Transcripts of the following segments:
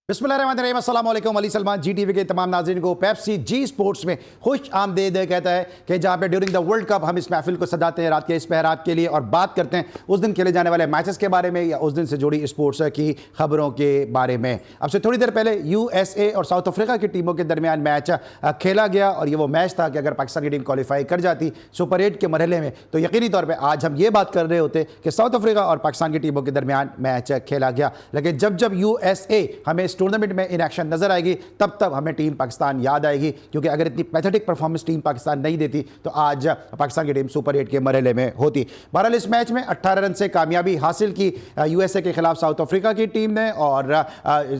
बिस्मिल्लाहिर्रहमानिर्रहीम, अस्सलाम वालेकुम। अली सलमान जी टीवी के तमाम नाज़रीन को पेप्सी जी स्पोर्ट्स में खुश आमदीद कहता है कि जहाँ पे ड्यूरिंग द वर्ल्ड कप हम इस महफिल को सजाते हैं रात के इस पहरात के लिए और बात करते हैं उस दिन खेले जाने वाले मैचेस के बारे में या उस दिन से जुड़ी स्पोर्ट्स की खबरों के बारे में। अब से थोड़ी देर पहले USA और साउथ अफ्रीका की टीमों के दरमियान मैच खेला गया और ये वो मैच था कि अगर पाकिस्तान की टीम क्वालिफाई कर जाती सुपर 8 के मरहले में तो यकीनी तौर पर आज हम ये बात कर रहे होते कि साउथ अफ्रीका और पाकिस्तान की टीमों के दरमियान मैच खेला गया। लेकिन जब USA हमें इस टूर्नामेंट में इन एक्शन नजर आएगी तब हमें टीम पाकिस्तान याद आएगी, क्योंकि अगर इतनी पैथेटिक परफॉर्मेंस टीम पाकिस्तान नहीं देती तो आज पाकिस्तान की टीम सुपर 8 के मरहले में होती। बहरहाल इस मैच में 18 रन से कामयाबी हासिल की USA के खिलाफ साउथ अफ्रीका की टीम ने और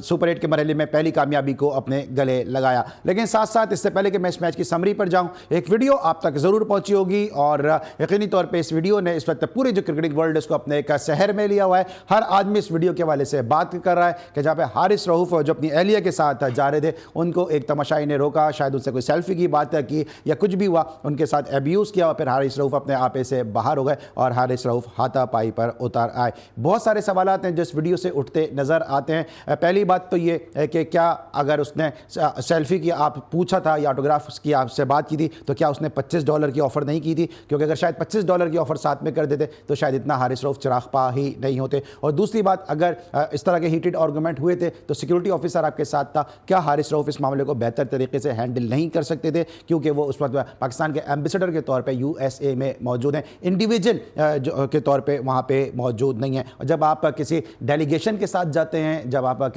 सुपर 8 के मरहले में पहली कामयाबी को अपने गले लगाया। लेकिन साथ साथ इससे पहले कि मैं इस मैच की समरी पर जाऊं, एक वीडियो आप तक जरूर पहुंची होगी और यकीनी तौर पर इस वीडियो ने इस वक्त पूरे जो क्रिकेटिंग वर्ल्ड इसको अपने एक शहर में लिया हुआ है। हर आदमी इस वीडियो के हवाले से बात कर रहा है कि जहां पे हारिस रऊफ जो अपनी एहलिया के साथ जा रहे थे उनको एक तमाशाई ने रोका, शायद उनसे कोई सेल्फी की बात की या कुछ भी हुआ, उनके साथ एब्यूज़ किया और फिर हारिस रऊफ अपने आपे से बाहर हो गए और हारिस रऊफ हाथापाई पर उतर आए। बहुत सारे सवालात हैं जो इस वीडियो से उठते नज़र आते हैं। पहली बात तो ये है कि क्या अगर उसने सेल्फी की आप पूछा था या ऑटोग्राफ की आपसे बात की थी तो क्या उसने $25 की ऑफ़र नहीं की थी, क्योंकि अगर शायद $25 की ऑफ़र साथ में कर देते तो शायद इतना हारिस रऊफ चिराग पा ही नहीं होते। और दूसरी बात, अगर इस तरह के हीटेड आर्गूमेंट हुए थे तो सिक्योरिटी ऑफिसर आपके साथ था, क्या हारिस रऊफ इस मामले को बेहतर तरीके से हैंडल नहीं कर सकते थे, क्योंकि वो उस वक्त पाकिस्तान के एम्बेसडर के तौर पे USA में मौजूद हैं, इंडिविजुअल के तौर पे वहाँ पे मौजूद नहीं है। और जब आप किसी डेलीगेशन के साथ जाते हैं, जब आप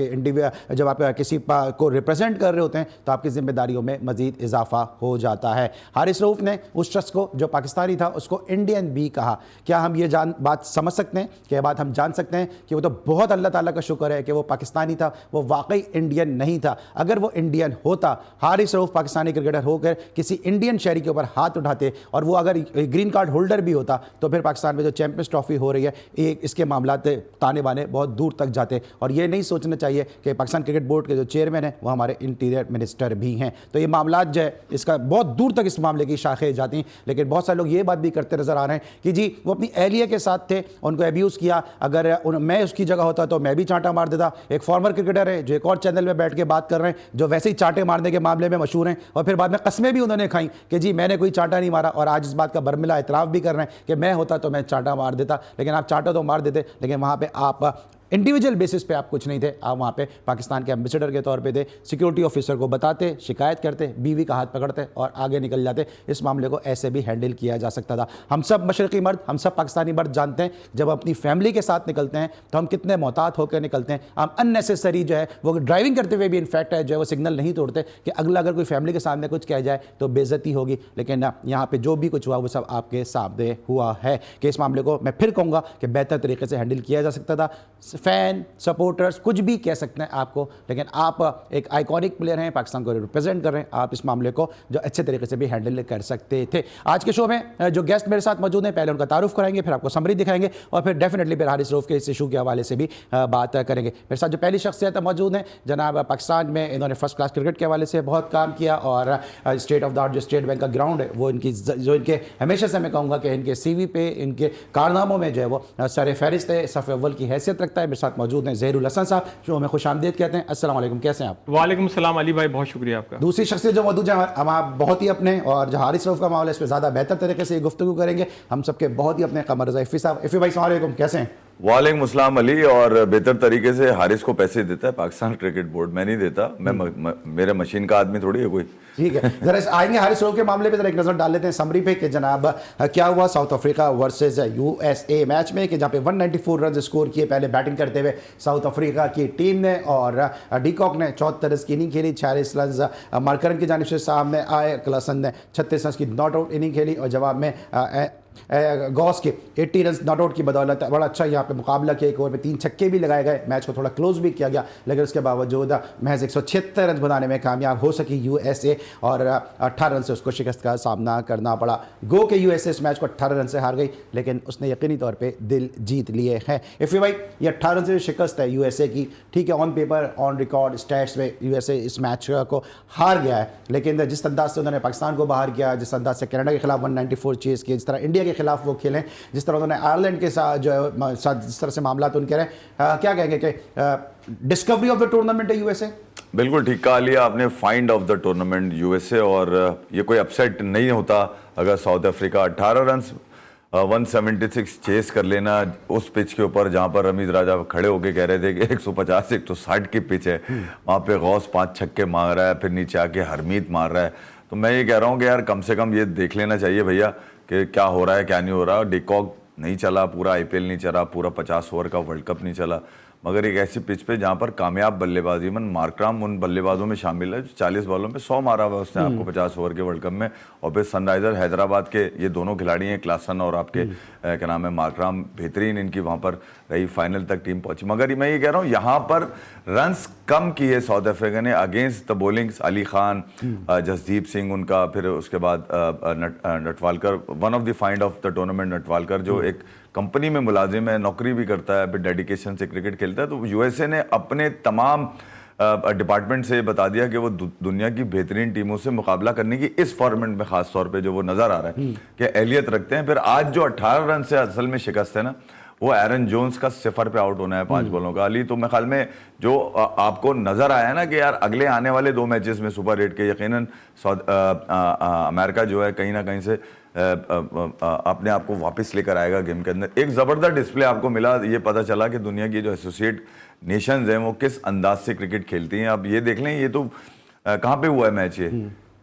किसी को रिप्रेजेंट कर रहे होते हैं तो आपकी जिम्मेदारियों में मजीद इजाफा हो जाता है। हारिस रऊफ ने उस शख्स को जो पाकिस्तानी था उसको इंडियन भी कहा। क्या हम ये बात समझ सकते हैं कि बात हम जान सकते हैं कि वो तो बहुत अल्लाह ताला का शुक्र है कि वो पाकिस्तानी था, वो वाकई इंडियन नहीं था। अगर वो इंडियन होता, हारिस रऊफ पाकिस्तानी क्रिकेटर होकर किसी इंडियन शहरी के ऊपर हाथ उठाते और वो अगर ग्रीन कार्ड होल्डर भी होता तो फिर पाकिस्तान में जो चैंपियंस ट्रॉफी हो रही है इसके मामला ताने बाने बहुत दूर तक जाते। और ये नहीं सोचना चाहिए कि पाकिस्तान क्रिकेट बोर्ड के जो चेयरमैन हैं वो हमारे इंटीरियर मिनिस्टर भी हैं, तो ये मामला जो है इसका बहुत दूर तक इस मामले की शाखें जाती हैं। लेकिन बहुत सारे लोग ये बात भी करते नजर आ रहे हैं कि जी वो अपनी एहलिया के साथ थे, उनको एब्यूज़ किया, अगर मैं उसकी जगह होता तो मैं भी चांटा मार देता। एक फॉर्मर क्रिकेटर है जो एक और चैनल में बैठ के बात कर रहे हैं, जो वैसे ही चांटे मारने के मामले में मशहूर हैं और फिर बाद में कस्में भी उन्होंने खाई कि जी मैंने कोई चांटा नहीं मारा, और आज इस बात का बर्मिला इतराफ़ भी कर रहे हैं कि मैं होता तो मैं चांटा मार देता। लेकिन आप चांटा तो मार देते, लेकिन वहाँ पे आप इंडिविजुअल बेसिस पे आप कुछ नहीं थे, आप वहाँ पे पाकिस्तान के एम्बेसडर के तौर पे थे। सिक्योरिटी ऑफिसर को बताते, शिकायत करते, बीवी का हाथ पकड़ते और आगे निकल जाते। इस मामले को ऐसे भी हैंडल किया जा सकता था। हम सब मशरक़ी मर्द, हम सब पाकिस्तानी मर्द जानते हैं जब अपनी फैमिली के साथ निकलते हैं तो हम कितने मोहतात होकर निकलते हैं। हम अननेसेसरी जो है वो ड्राइविंग करते हुए भी इनफैक्ट है जो है वो सिग्नल नहीं तोड़ते कि अगला अगर कोई फैमिली के सामने कुछ कह जाए तो बेइज्जती होगी। लेकिन यहाँ पर जो भी कुछ हुआ वो सब आपके सामने हुआ है कि इस मामले को मैं फिर कहूँगा कि बेहतर तरीके से हैंडल किया जा सकता था। फैन सपोर्टर्स कुछ भी कह सकते हैं आपको, लेकिन आप एक आइकॉनिक प्लेयर हैं, पाकिस्तान को रिप्रेजेंट कर रहे हैं, आप इस मामले को जो अच्छे तरीके से भी हैंडल कर सकते थे। आज के शो में जो गेस्ट मेरे साथ मौजूद हैं, पहले उनका तारुफ कराएंगे, फिर आपको समरी दिखाएंगे और फिर डेफिनेटली फिर हारिस रऊफ के इस इशू के हवाले से भी बात करेंगे। मेरे साथ जो पहली शख्सियत मौजूद हैं, जनाब पाकिस्तान में इन्होंने फर्स्ट क्लास क्रिकेट के हवाले से बहुत काम किया और स्टेट ऑफ द आर्ट जो स्टेट बैंक का ग्राउंड है वो इनके हमेशा से मैं कहूँगा कि इनके CV पे, इनके कारनामों में जो है वो सर फहरिस्त है, सफ़ अव्वल की हैसियत रखता है। मेरे साथ मौजूद हैं ज़हीरुल हसन साहब, जो हमें खुश आमदीद कहते हैं। अस्सलाम वालेकुम, कैसे हैं आप? वालेकुम सलाम अली भाई, बहुत शुक्रिया आपका। दूसरी शख्सियत जो मौजूद है हम आप बहुत ही अपने, और जो हारिस रऊफ का मामला है इस पर ज़्यादा बेहतर तरीके से गुफ्तगू करेंगे, हम सबके बहुत ही अपने कमर रज़ा इफ़ी साहब। इफ़ी भाई अस्सलाम वालेकुम, कैसे हैं? वालेकुम अस्सलाम अली। और बेहतर तरीके से हारिस को पैसे देता है पाकिस्तान क्रिकेट बोर्ड, मैं नहीं देता, मैं मेरे मशीन का आदमी थोड़ी है कोई। ठीक है, जरा आएंगे हारिस रऊफ के मामले पे जरा एक नज़र डाल लेते हैं समरी पे कि जनाब क्या हुआ south Africa versus USA match में कि जहाँ पे 194 रन स्कोर किए पहले बैटिंग करते हुए साउथ अफ्रीका की टीम ने, और डीकॉक ने 74 रन की इनिंग खेली, 46 रन मार्करन की जानिब से सामने आए, क्लासन ने 36 रन की नॉट आउट इनिंग खेली और जवाब में गॉस के 80 रन नॉट आउट की बदौलत बड़ा अच्छा यहाँ पे मुकाबला किया। एक ओवर में 3 छक्के भी लगाए गए, मैच को थोड़ा क्लोज भी किया गया, लेकिन उसके बावजूद महज 176 रन बनाने में कामयाब हो सकी USA और 18 रन से उसको शिकस्त का सामना करना पड़ा। गो के USA इस मैच को 18 रन से हार गई, लेकिन उसने यकीनी तौर पर दिल जीत लिए हैं। इफ़ी भाई, ये 18 रन से शिकस्त है USA की, ठीक है, on paper on record stats में USA इस मैच को हार गया है, लेकिन जिस अंदाज से उन्होंने पाकिस्तान को बाहर किया, जिस अंदाज से कनाडा के खिलाफ 194 चेज़ किया, जिस तरह इंडिया ऑस्ट्रेलिया के खिलाफ वो खेलें, जिस तरह उन्होंने आयरलैंड के साथ जो है जिस तरह से मामला उनके रहे, क्या कहेंगे कि डिस्कवरी ऑफ द टूर्नामेंट है यूएसए? बिल्कुल ठीक कहा लिया आपने, find of the tournament USA, और ये कोई अपसेट नहीं होता अगर साउथ अफ्रीका 18 रन 176 चेस कर लेना उस पिच के ऊपर, जहां पर रमीज राजा खड़े होके कह रहे थे कि 150 160 की पिच है, वहां पे गौस 5 छक्के मार रहा है, फिर नीचे आके हरमीत मार रहा है। तो मैं ये कह रहा हूँ कि यार कम से कम ये देख लेना चाहिए भैया कि क्या हो रहा है क्या नहीं हो रहा। डिकॉक नहीं चला, पूरा आईपीएल नहीं चला, पूरा 50 ओवर का वर्ल्ड कप नहीं चला, मगर एक ऐसी पिच पे जहां पर कामयाब बल्लेबाजी, मन मार्कराम उन बल्लेबाजों में शामिल है जो 40 बॉलों में 100 मारा हुआ उसने आपको 50 ओवर के वर्ल्ड कप में। और फिर सनराइजर हैदराबाद के ये दोनों खिलाड़ी हैं, क्लासन और आपके क्या नाम है मार्कराम, बेहतरीन इनकी वहां पर रही, फाइनल तक टीम पहुंची। मगर मैं ये कह रहा हूँ यहाँ पर रन्स कम किए साउथ अफ्रीका ने against the bowlings, Ali Khan, Jasdeep Singh उनका, फिर उसके बाद Natwalkar, one of the find of the tournament Natwalkar, जो एक कंपनी में मुलाजिम है, नौकरी भी करता है, फिर डेडिकेशन से क्रिकेट खेलता है। तो यूएसए ने अपने तमाम डिपार्टमेंट से बता दिया कि वो दुनिया की बेहतरीन टीमों से मुकाबला करने की इस फॉर्मेट में खास तौर पे जो वो नजर आ रहा है कि एहलियत रखते हैं। फिर आज जो 18 रन से असल में शिकस्त है ना, वो एरन जोन्स का 0 पे आउट होना है 5 बॉलों का। अली, तो मैं ख्याल में जो आपको नजर आया ना कि यार अगले आने वाले 2 मैचेस में सुपर 8 के यकीनन अमेरिका जो है कहीं ना कहीं से अपने आप को वापस लेकर आएगा गेम के अंदर। एक जबरदस्त डिस्प्ले आपको मिला, ये पता चला कि दुनिया की जो एसोसिएट नेशंस हैं वो किस अंदाज से क्रिकेट खेलती हैं। अब ये देख लें, ये तो कहाँ पे हुआ है मैच, ये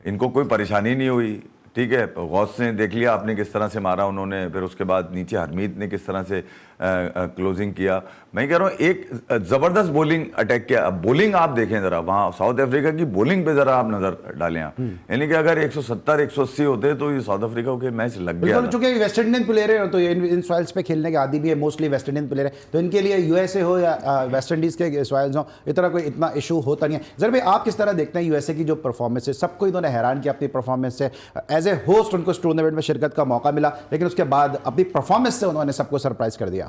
इनको कोई परेशानी नहीं हुई, ठीक है। गौस ने देख लिया आपने किस तरह से मारा उन्होंने, फिर उसके बाद नीचे हरमीत ने किस तरह से क्लोजिंग किया। मैं कह रहा हूँ एक जबरदस्त बॉलिंग अटैक किया। अब बॉलिंग आप देखें जरा, वहां साउथ अफ्रीका की बॉलिंग पे जरा आप नजर डालें आप, यानी कि अगर 170 180 होते तो ये साउथ अफ्रीका के मैच लग गया। चूंकि वेस्ट इंडियन प्लेयर है तो इन सॉइल्स पे खेलने के आदी भी है, मोस्टली वेस्ट इंडियन प्लेयर है, तो इनके लिए यूएसए हो या वेस्ट इंडीज के सॉइल्स हो, इतना कोई इतना इशू होता नहीं है। जरा भाई आप किस तरह देखते हैं यूएसए की जो परफॉर्मेंस है? सबको इन्होंने हैरान किया अपनी परफॉर्मेंस से, एज ए होस्ट उनको इस टूर्नामेंट में शिरकत का मौका मिला, लेकिन उसके बाद अपनी परफॉर्मेंस से उन्होंने सबको सरप्राइज कर दिया।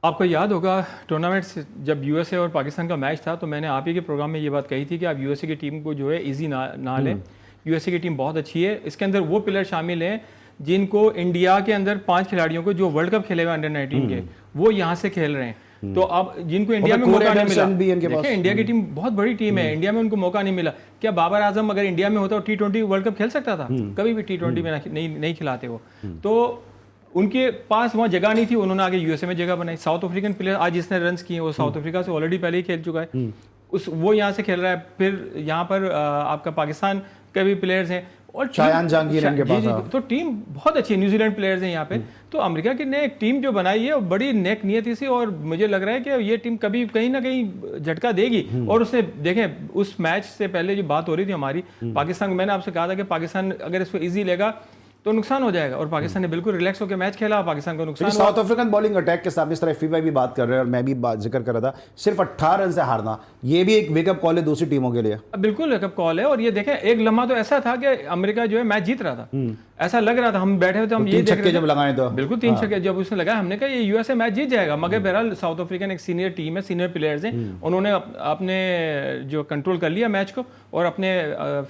आपको याद होगा टूर्नामेंट से जब यूएसए और पाकिस्तान का मैच था, तो मैंने आप ही के प्रोग्राम में ये बात कही थी कि आप यूएसए की टीम को जो है इजी ना लें। यूएसए की टीम बहुत अच्छी है, इसके अंदर वो प्लेयर शामिल हैं जिनको इंडिया के अंदर 5 खिलाड़ियों को जो वर्ल्ड कप खेले हुए अंडर 19 के, वो यहाँ से खेल रहे हैं। तो अब जिनको इंडिया में मौका नहीं मिला, देखिए इंडिया की टीम बहुत बड़ी टीम है, इंडिया में उनको मौका नहीं मिला। क्या बाबर आजम अगर इंडिया में होता तो T20 वर्ल्ड कप खेल सकता था? कभी भी T20 में नहीं खिलाते वो। तो उनके पास वहाँ जगह नहीं थी, उन्होंने आगे यूएसए में जगह बनाई। साउथ अफ्रीकन प्लेयर आज जिसने रन्स किए वो साउथ अफ्रीका से ऑलरेडी पहले ही खेल चुका है, वो यहाँ से खेल रहा है। फिर यहाँ पर आपका पाकिस्तान के भी प्लेयर्स हैं और शायान जहांगीर इनके पास, तो टीम बहुत अच्छी है। न्यूजीलैंड प्लेयर्स हैं यहाँ पे। तो अमेरिका की ने एक टीम जो बनाई है बड़ी नेक नियति से, और मुझे लग रहा है कि ये टीम कभी कहीं ना कहीं झटका देगी। और उसने देखें उस मैच से पहले जो बात हो रही थी हमारी पाकिस्तान को, मैंने आपसे कहा था कि पाकिस्तान अगर इसको ईजी लेगा तो नुकसान हो जाएगा, और पाकिस्तान ने बिल्कुल रिलैक्स होकर मैच खेला, पाकिस्तान को नुकसान। साउथ अफ्रीकन बॉलिंग अटैक के साथ इस तरह फीफा भी बात कर रहे हैं और मैं भी बात जिक्र कर रहा था, सिर्फ 18 रन से हारना ये भी एक वेकअप कॉल है दूसरी टीमों के लिए। बिल्कुल वेकअप कॉल है। और ये देखें एक लम्हा तो ऐसा था कि अमेरिका जो है मैच जीत रहा था, ऐसा लग रहा था, हम बैठे हुए थे, हम ये देख रहे थे जब लगाए तो बिल्कुल 3 छक्के जब उसने लगाया, हमने कहा ये यूएसए मैच जीत जाएगा। मगर बहरहाल साउथ अफ्रीकन एक सीनियर टीम है, सीनियर प्लेयर्स हैं, उन्होंने अपने जो कंट्रोल कर लिया मैच को और अपने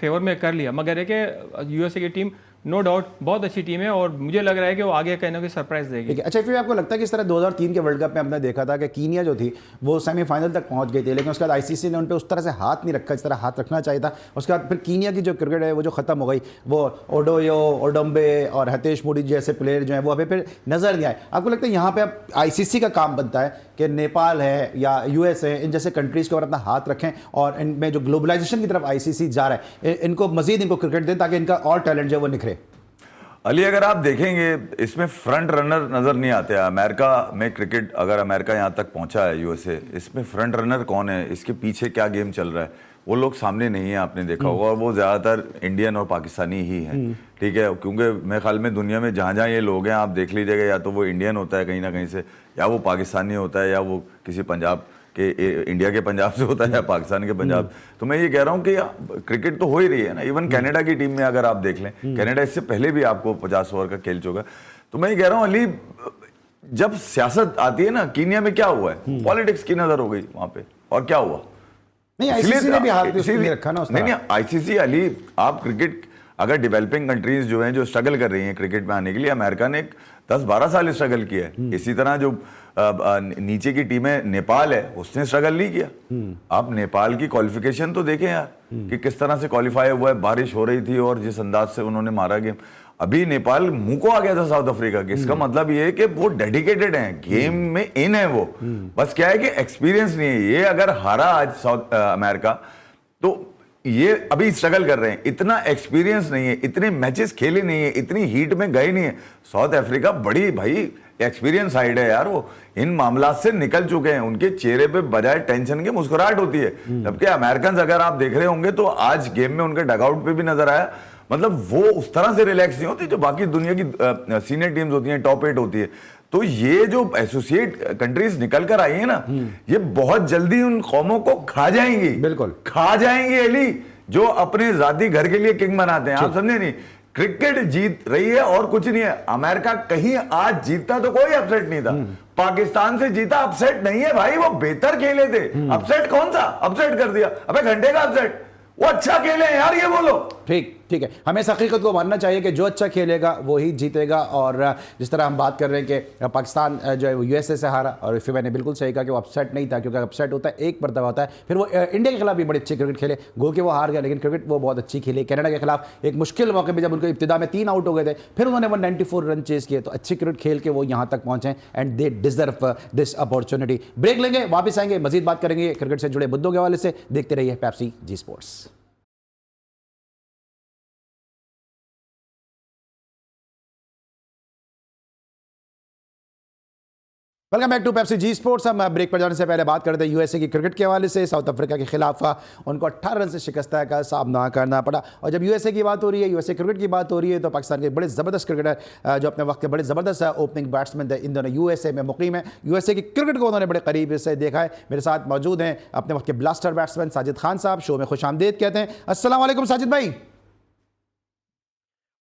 फेवर में कर लिया। मगर है कि यूएसए की टीम नो डाउट बहुत अच्छी टीम है और मुझे लग रहा है कि वो आगे कहीं ना कहीं सरप्राइज देगी। अच्छा, फिर आपको लगता है कि इस तरह 2003 के वर्ल्ड कप में हमने देखा था कि कीनिया जो थी वो सेमीफाइनल तक पहुंच गई थी, लेकिन उसके बाद आईसीसी ने उन पर उस तरह से हाथ नहीं रखा जिस तरह हाथ रखना चाहिए था। उसके बाद फिर कीनिया की जो क्रिकेट है वो जो खत्म हो गई, वो ओडोयो, ओडम्बे और हतेश मुडी जैसे प्लेयर जो हैं वो अभी फिर नजर नहीं आए। आपको लगता है यहाँ पे अब आईसीसी का काम बनता है कि नेपाल है या यूएस है, इन जैसे कंट्रीज के ऊपर अपना हाथ रखें और इनमें जो ग्लोबलाइजेशन की तरफ आईसीसी जा रहा है इनको मजीद इनको क्रिकेट दें ताकि इनका और टैलेंट जो है वो निखरे? अली, अगर आप देखेंगे इसमें फ्रंट रनर नजर नहीं आते। अमेरिका में क्रिकेट, अगर अमेरिका यहाँ तक पहुंचा है यूएसए, इसमें फ्रंट रनर कौन है, इसके पीछे क्या गेम चल रहा है, वो लोग सामने नहीं है, आपने देखा होगा। और वो ज़्यादातर इंडियन और पाकिस्तानी ही हैं, ठीक है। क्योंकि मेरे ख्याल में दुनिया में जहाँ जहाँ ये लोग हैं आप देख लीजिएगा, या तो वो इंडियन होता है कहीं ना कहीं से, या वो पाकिस्तानी होता है, या वो किसी पंजाब के, इंडिया के पंजाब से होता है या पाकिस्तान के पंजाब। तो मैं ये कह रहा हूँ कि क्रिकेट तो हो ही रही है ना। इवन कनाडा की टीम में अगर आप देख लें, कनाडा इससे पहले भी आपको 50 ओवर का खेल चुका। तो मैं ये कह रहा हूँ अली, जब सियासत आती है ना, कीनिया में क्या हुआ है, पॉलिटिक्स की नजर हो गई वहां पे, और क्या हुआ, नहीं आईसीसी ने भी हाथ नहीं रखा ना। नहीं आईसीसी, अली आप क्रिकेट अगर डेवलपिंग कंट्रीज जो हैं जो स्ट्रगल कर रही हैं क्रिकेट में आने के लिए, अमेरिका ने 10-12 साल स्ट्रगल किया है। इसी तरह जो नीचे की टीमें, नेपाल है, उसने स्ट्रगल नहीं किया। आप नेपाल की क्वालिफिकेशन तो देखें यार कि किस तरह से क्वालिफाई हुआ है, बारिश हो रही थी और जिस अंदाज से उन्होंने मारा गेम। अभी नेपाल मुंह को आ गया था साउथ अफ्रीका के। इसका मतलब ये है कि वो डेडिकेटेड हैं, गेम में इन है वो, बस क्या है कि एक्सपीरियंस नहीं है। ये अगर हारा आज साउथ अमेरिका तो ये अभी स्ट्रगल कर रहे हैं, इतना एक्सपीरियंस नहीं है, इतने मैचेस खेले नहीं है, इतनी हीट में गए नहीं है। साउथ अफ्रीका बड़ी भाई एक्सपीरियंस साइड है यार, वो इन मामलात से निकल चुके हैं, उनके चेहरे पे बजाय टेंशन के मुस्कुराहट होती है। जबकि अमेरिकन अगर आप देख रहे होंगे तो आज गेम में उनके डगआउट पे भी नजर आया, मतलब वो उस तरह से रिलैक्स नहीं होती जो बाकी दुनिया की सीनियर टीम्स होती हैं, टॉप 8 होती है। तो ये जो एसोसिएट कंट्रीज निकल कर आई है ना, ये बहुत जल्दी उन कौमों को खा जाएंगी, बिल्कुल खा जाएंगी अली, जो अपने जाती घर के लिए किंग बनाते हैं। आप समझे नहीं, क्रिकेट जीत रही है और कुछ नहीं है। अमेरिका कहीं आज जीतता तो कोई अपसेट नहीं था, पाकिस्तान से जीता, अपसेट नहीं है भाई, वो बेहतर खेले थे। अपसेट कौन सा, अपसेट कर दिया, अबे घंटे का अपसेट, वो अच्छा खेले यार, ये बोलो। ठीक है, हमें इस हकीकत को मानना चाहिए कि जो अच्छा खेलेगा वो ही जीतेगा। और जिस तरह हम बात कर रहे हैं कि पाकिस्तान जो है वो यूएसए से हारा, और फिर मैंने बिल्कुल सही कहा कि वो अपसेट नहीं था, क्योंकि अपसेट होता है एक मरतबा होता है। फिर वो इंडिया के खिलाफ भी बड़ी अच्छी क्रिकेट खेले, गो के वो हार गया, लेकिन क्रिकेट वो बहुत अच्छी खेली। कनाडा के खिलाफ एक मुश्किल मौके पर जब उनको इब्तिदा में 3 आउट हो गए थे, फिर उन्होंने 194 रन चेज किए, तो अच्छी क्रिकेट खेल के वो यहाँ तक पहुंचे and they deserve this opportunity. Break लेंगे, वापस आएंगे, मजीद बात करेंगे क्रिकेट से जुड़े मुद्दों के हवाले से। देखते रहिए Pepsi G sports. Welcome back to Pepsi G sports. हम ब्रेक पर जाने से पहले बात करते हैं यूएसए की क्रिकेट के हवाले से। साउथ अफ्रीका के खिलाफ उनको 18 रन से शिकस्त का सामना करना पड़ा। और जब यूएसए की बात हो रही है, यूएसए क्रिकेट की बात हो रही है, तो पाकिस्तान के बड़े ज़बरदस्त क्रिकेटर जो अपने वक्त के बड़े ज़बरदस्त ओपनिंग बैट्समैन थे, इन दोनों यूएसए में मुकीम है। यूएसए की क्रिकेट को उन्होंने बड़े करीब से देखा है। मेरे साथ मौजूद हैं अपने वक्त के ब्लास्टर बैट्समैन साजिद खान साहब, शो में खुशामदीद कहते हैं। अस्सलाम वालेकुम साजिद भाई।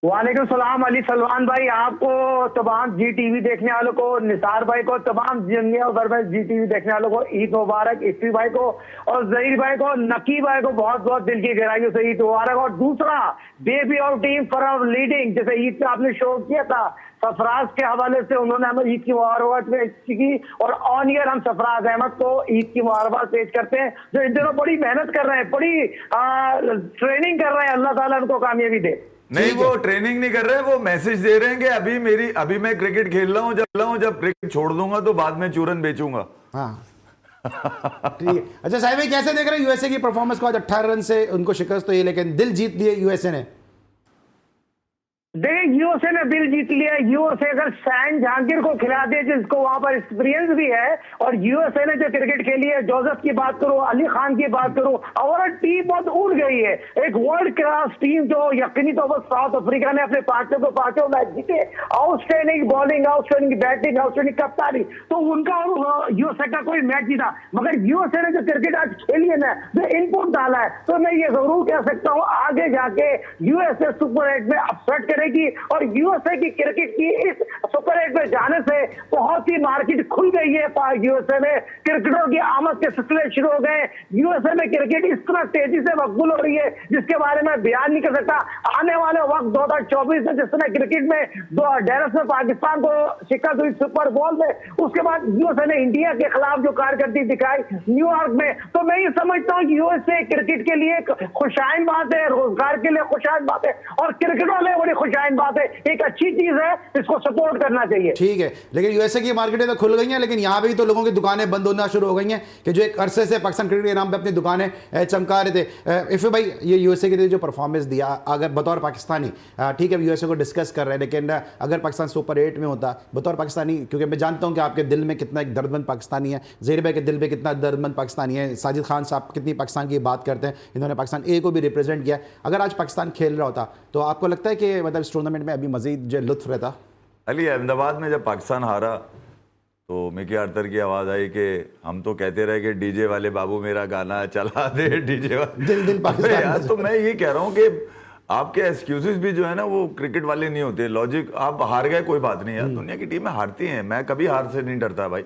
वालेकुम सलाम अली सलमान भाई, आपको, तमाम जी टीवी देखने वालों को, निसार भाई को, तमाम दुनिया भर में जी टीवी देखने वालों को ईद मुबारक। इफ्ती भाई को और जहीर भाई को, नकीब भाई को बहुत बहुत दिल की गहराइयों से ईद मुबारक। और दूसरा, बेबी और टीम फॉर लीडिंग, जैसे ईद पे आपने शो किया था सरफराज के हवाले से, उन्होंने हमें ईद की मुबारकबाद पेश की, और ऑन ईयर हम सरफराज अहमद को ईद की मुबारकबाद पेश करते हैं, जो इन दिनों बड़ी मेहनत कर रहे हैं, बड़ी ट्रेनिंग कर रहे हैं। अल्लाह ताला उनको कामयाबी दे। नहीं, वो ट्रेनिंग नहीं कर रहे हैं, वो मैसेज दे रहे हैं कि अभी मैं क्रिकेट खेल रहा हूँ, जब क्रिकेट छोड़ दूंगा तो बाद में चूरन बेचूंगा। हाँ ठीक है। अच्छा साहिब भाई, कैसे देख रहे हैं यूएसए की परफॉर्मेंस को? आज 18 रन से उनको शिकस्त हुई, लेकिन दिल जीत लिए यूएसए ने। देखिए, यूएसए ने दिल जीत लिया। यूएसए अगर सैन जहांगीर को खिला दे, जिसको वहां पर एक्सपीरियंस भी है, और यूएसए ने जो क्रिकेट खेली है, जोसेफ की बात करूं, अली खान की बात करूं, और टीम बहुत उड़ गई है। एक वर्ल्ड क्लास टीम जो यकीनी तौर पर साउथ अफ्रीका ने अपने पांचों मैच जीते, outstanding bowling, outstanding batting, outstanding कप्तानी, तो उनका यूएसए का कोई मैच जीता। मगर यूएसए ने जो क्रिकेट आज खेली है ना, जो इनपुट डाला है, तो मैं ये जरूर कह सकता हूँ आगे जाके यूएसए सुपर 8 में अपसेट करेगी। और यूएसए की क्रिकेट की इस सुपर 8 में जाने से बहुत ही मार्केट खुल गई है। यूएसए में क्रिकेटरों की आमद के सिलसिले शुरू हो गए। यूएसए में क्रिकेट इस तरह तेजी से मकबूल हो रही है जिसके बारे में बयान नहीं कर सकता। आने वाले वक्त 2024 में जिस तरह क्रिकेट में डेरस में पाकिस्तान को शिकस्त हुई सुपर बॉल में, उसके बाद यूएसए ने इंडिया के खिलाफ जो कारकर्दगी दिखाई न्यूयॉर्क में, तो मैं ये समझता हूँ यूएसए क्रिकेट के लिए खुशाइन बात है, रोजगार के लिए खुशाइन बात है, और क्रिकेटरों के लिए बड़ी खुशाइन बात है। एक अच्छी चीज है, इसको सपोर्ट करना चाहिए। ठीक है, लेकिन यूएसए की मार्केटें तो खुल गई हैं, लेकिन यहाँ भी तो लोगों की दुकानें बंद होना शुरू हो गई हैं कि जो एक अरसे से पाकिस्तान क्रिकेट के नाम पे अपनी दुकानें चमका रहे थे। इफ़ भाई, ये यूएसए के लिए जो परफॉर्मेंस दिया, अगर बतौर पाकिस्तानी, ठीक है यूएसए को डिस्कस कर रहे हैं, लेकिन अगर पाकिस्तान सुपर 8 में होता बतौर पाकिस्तानी, क्योंकि मैं जानता हूँ कि आपके दिल में कितना एक दर्दमंद पाकिस्तानी है, ज़हीर भाई के दिल में कितना दर्दमंद पाकिस्तानी है, साजिद खान साहब कितनी पाकिस्तान की बात करते हैं, इन्होंने पाकिस्तान ए को भी रिप्रेजेंट किया। अगर आज पाकिस्तान खेल रहा होता तो आपको लगता है कि मतलब इस टूर्नामेंट में अभी मजीद जो लुत्फ रहता? अली, अहमदाबाद में जब पाकिस्तान हारा तो मिकी आर्थर की आवाज़ आई कि हम तो कहते रहे कि डीजे वाले बाबू मेरा गाना चला दे, डीजे वाले दिल पाकिस्तान यार। तो मैं ये कह रहा हूँ कि आपके एक्सक्यूजेस भी जो है ना, वो क्रिकेट वाले नहीं होते। लॉजिक, आप हार गए कोई बात नहीं यार, दुनिया की टीमें हारती हैं, मैं कभी हार से नहीं डरता भाई।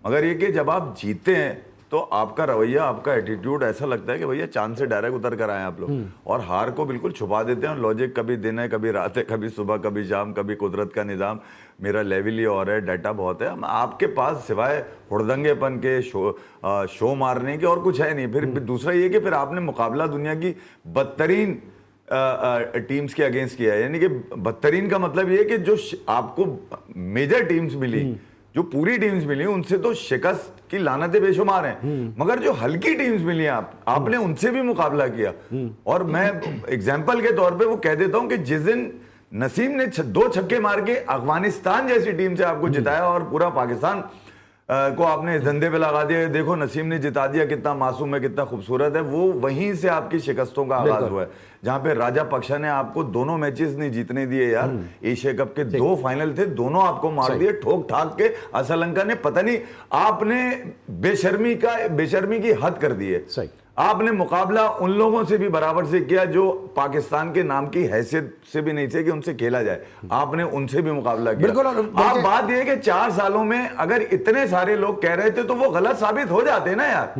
मगर ये कि जब आप जीतते हैं तो आपका रवैया, आपका एटीट्यूड ऐसा लगता है कि भैया चांद से डायरेक्ट उतर कर आए आप लोग, और हार को बिल्कुल छुपा देते हैं। लॉजिक कभी दिन है, कभी रात है, कभी सुबह, कभी शाम, कभी कुदरत का निज़ाम, मेरा लेवल ही और है, डाटा बहुत है। हम आपके पास सिवाय हुड़दंगेपन के शो मारने के और कुछ है नहीं। फिर दूसरा ये कि फिर आपने मुकाबला दुनिया की बदतरीन टीम्स के अगेंस्ट किया है। यानी कि बदतरीन का मतलब ये कि जो आपको मेजर टीम्स मिली, जो पूरी टीम्स मिली, उनसे तो शिकस्त की लानतें बेशुमार हैं, मगर जो हल्की टीम्स मिली आपने उनसे भी मुकाबला किया। और मैं एग्जांपल के तौर पे वो कह देता हूं कि जिस दिन नसीम ने 2 छक्के मार के अफगानिस्तान जैसी टीम से आपको जिताया और पूरा पाकिस्तान को आपने इस धंधे पे लगा दिया, देखो नसीम ने जिता दिया, कितना मासूम है, कितना खूबसूरत है, वो वहीं से आपकी शिकस्तों का आगाज हुआ है। जहां पे राजा पक्षा ने आपको दोनों मैचेस नहीं जीतने दिए यार, एशिया कप के 2 फाइनल थे, दोनों आपको मार दिए ठोक ठाक के। श्रीलंका ने पता नहीं, आपने बेशर्मी की हद कर दी है। आपने मुकाबला उन लोगों से भी बराबर से किया जो पाकिस्तान के नाम की हैसियत से भी नहीं थे कि उनसे खेला जाए, आपने उनसे भी मुकाबला किया। आप बात यह कि 4 सालों में अगर इतने सारे लोग कह रहे थे तो वो गलत साबित हो जाते ना यार,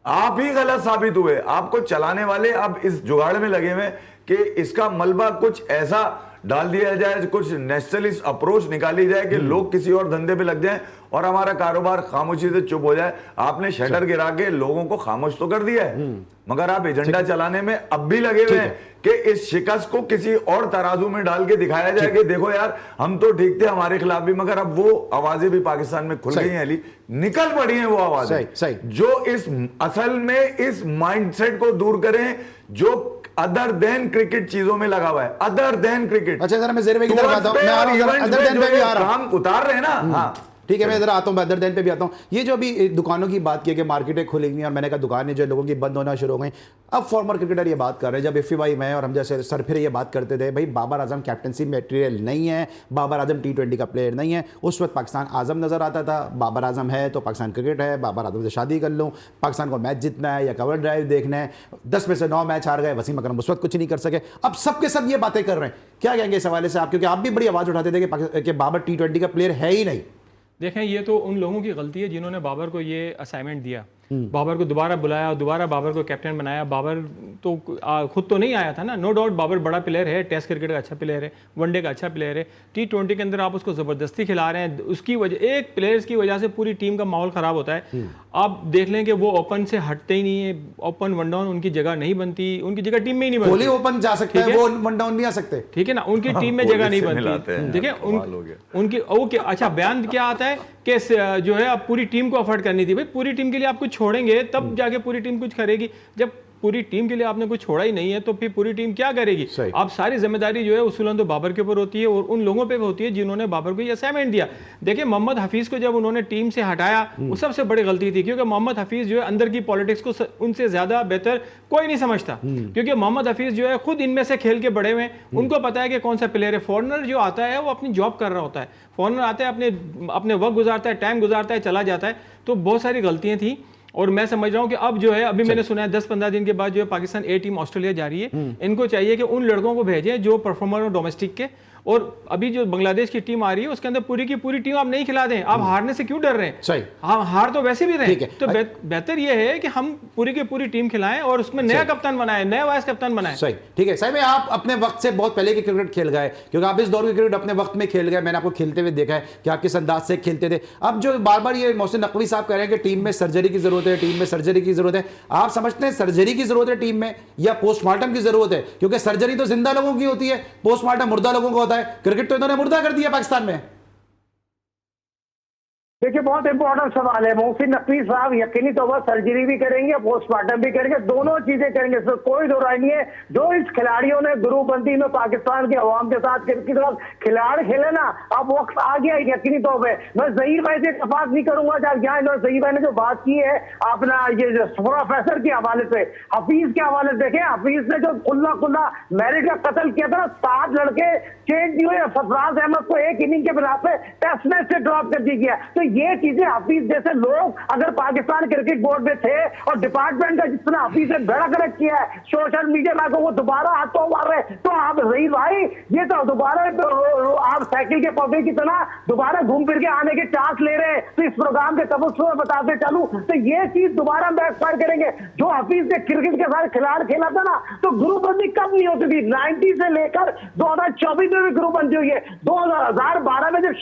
आप ही गलत साबित हुए। आपको चलाने वाले अब इस जुगाड़ में लगे हुए कि इसका मलबा कुछ ऐसा डाल दिया जाए, कुछ नेशनलिस्ट अप्रोच निकाली जाए कि लोग किसी और धंधे पे लग जाएं और हमारा कारोबार खामोशी से चुप हो जाए। आपने शटर गिरा के लोगों को खामोश तो कर दिया है, मगर आप एजेंडा चलाने में अब भी लगे हुए हैं कि इस शिकस्त को किसी और तराजू में डाल के दिखाया जाए कि देखो यार हम तो ठीक थे, हमारे खिलाफ भी, मगर अब वो आवाजें भी पाकिस्तान में खुल गई हैं, अली निकल पड़ी हैं वो आवाजें जो इस असल में इस माइंडसेट को दूर करें जो अदर देन क्रिकेट चीजों में लगा हुआ है, अदर देन क्रिकेट। अच्छा जरा मैं ज़ेरबे की तरफ आता हूं, मैं आ रहा हूं, अदर देन पे भी आ रहा हूं, काम उतार रहे हैं ना। हाँ ठीक है, मैं इधर आता हूँ, अदर देन पे भी आता हूँ। ये जो अभी दुकानों की बात की कि मार्केटें खुलेंगी और मैंने कहा दुकानें जो लोगों की बंद होना शुरू हो गई। अब फॉर्मर क्रिकेटर ये बात कर रहे हैं, जब इफ़ी भाई, मैं और हम जैसे सर फिर ये बात करते थे भाई बाबर आजम कैप्टनसी मटेरियल नहीं है, बाबर आजम T20 का प्लेयर नहीं है। उस वक्त पाकिस्तान आजम नज़र आता था, बाबर आजम है तो पाकिस्तान क्रिकेट है, बाबर आजम से शादी कर लूँ, पाकिस्तान को मैच जीतना है या कवर ड्राइव देखना है। 10 में से 9 मैच हार गए, वसीम अकरम उस वक्त कुछ नहीं कर सके। अब सबके सब ये बातें कर रहे हैं, क्या कहेंगे इस हवाले से आप, क्योंकि आप भी बड़ी आवाज़ उठाते थे कि बाबर T20 का प्लेयर है ही नहीं। देखें, ये तो उन लोगों की गलती है जिन्होंने बाबर को ये असाइनमेंट दिया, बाबर को दोबारा बुलाया, दोबारा बाबर को कैप्टन बनाया। बाबर तो खुद तो नहीं आया था ना, नो डाउट बाबर बड़ा प्लेयर है, टेस्ट क्रिकेट का अच्छा प्लेयर है, वनडे का अच्छा प्लेयर है। T20 के अंदर आप उसको ज़बरदस्ती खिला रहे हैं, उसकी वजह, एक प्लेयर्स की वजह से पूरी टीम का माहौल ख़राब होता है। आप देख लें कि वो ओपन से हटते ही नहीं है, ओपन वन डाउन उनकी जगह नहीं बनती, उनकी जगह टीम में ही नहीं बनती। कोहली ओपन जा सकते हैं, वो वन डाउन नहीं आ सकते, ठीक है ना, उनकी टीम में जगह नहीं बनती। देखिए उनकी ओके, अच्छा बयान क्या आता है कि जो है आप पूरी टीम को अफोर्ड करनी थी। भाई पूरी टीम के लिए आप कुछ छोड़ेंगे तब जाके पूरी टीम कुछ करेगी, जब पूरी टीम के लिए आपने कुछ छोड़ा ही नहीं है तो फिर पूरी टीम क्या करेगी। आप सारी जिम्मेदारी जो है उसूलन तो बाबर के ऊपर होती है और उन लोगों पे भी होती है जिन्होंने बाबर को ये असाइनमेंट दिया। देखिए मोहम्मद हफीज को जब उन्होंने टीम से हटाया वो सबसे बड़ी गलती थी, क्योंकि मोहम्मद हफीज जो है अंदर की पॉलिटिक्स को उनसे ज्यादा बेहतर कोई नहीं समझता, क्योंकि मोहम्मद हफीज जो है खुद इनमें से खेल के बड़े हुए, उनको पता है कि कौन सा प्लेयर है। फॉरनर जो आता है वो अपनी जॉब कर रहा होता है, फॉरनर आता है अपने वक्त गुजारता है, टाइम गुजारता है, चला जाता है। तो बहुत सारी गलतियां थी और मैं समझ रहा हूं कि अब जो है, अभी मैंने सुना है 10-15 दिन के बाद जो है पाकिस्तान ए टीम ऑस्ट्रेलिया जा रही है। इनको चाहिए कि उन लड़कों को भेजें जो परफॉर्मर हो डोमेस्टिक के, और अभी जो बांग्लादेश की टीम आ रही है उसके अंदर पूरी की पूरी टीम आप नहीं खिला दें। आप हारने से क्यों डर रहे हैं? सही, हार तो वैसे भी रहे, तो बेहतर ये है कि हम पूरी की पूरी टीम खिलाएं और उसमें नया कप्तान बनाएं, नया वाइस कप्तान बनाएं। सही, ठीक है। साहब आप अपने वक्त से बहुत पहले की क्रिकेट खेल गए, क्योंकि आप इस दौर की क्रिकेट अपने वक्त में खेल गए, मैंने आपको खेलते हुए देखा है कि आप किस अंदाज से खेलते थे। अब जो बार बार ये मोहसिन नकवी साहब कह रहे हैं कि टीम में सर्जरी की जरूरत है, टीम में सर्जरी की जरूरत है, आप समझते हैं सर्जरी की जरूरत है टीम में या पोस्टमार्टम की जरूरत है? क्योंकि सर्जरी तो जिंदा लोगों की होती है, पोस्टमार्टम मुर्दा लोगों का होता है। क्रिकेट तो इन्होंने मुर्दा कर दिया पाकिस्तान में। देखिए बहुत इंपॉर्टेंट सवाल है। मोहसिन नकवी साहब यकीनी तौर पर सर्जरी भी करेंगे, पोस्टमार्टम भी करेंगे, दोनों चीजें करेंगे, इसमें कोई दो राय नहीं है। जो इस खिलाड़ियों ने ग्रुपबंदी में पाकिस्तान के अवाम के साथ क्रिकेट खिलाड़ खेले ना, अब वक्त आ गया यकीनी तौर पर। मैं जहीर भाई से इत्तेफाक नहीं करूंगा, यहाँ जहीर भाई ने जो बात की है अपना ये प्रोफेसर के हवाले से, हफीज के हवाले से, देखे हफीज ने जो खुल्ला मैरिट का कत्ल किया था ना, 7 लड़के चेंज हुए, सरफराज अहमद को एक इनिंग के बिना पे टेस्ट मैच से ड्रॉप कर दी गया। तो ये चीजें हफीज जैसे लोग अगर पाकिस्तान क्रिकेट बोर्ड में थे और डिपार्टमेंट का जितना हफीज ने गड़क किया है सोशल मीडिया में, वो दोबारा हाथों मार रहे, तो आप रही भाई ये तो दोबारा आप साइकिल के पौधे की तरह दोबारा घूम फिर के आने के चांस ले रहे हैं। तो इस प्रोग्राम के तबस्सुम में बताते चलूं तो ये चीज दोबारा बैकफायर करेंगे। जो हफीज ने क्रिकेट के साथ खिलाड़ी खेला था ना, तो ग्रुपबंदी कब नहीं होती थी, 90 से लेकर 2024 में भी ग्रुपबंदी हुई है। 2012 में जब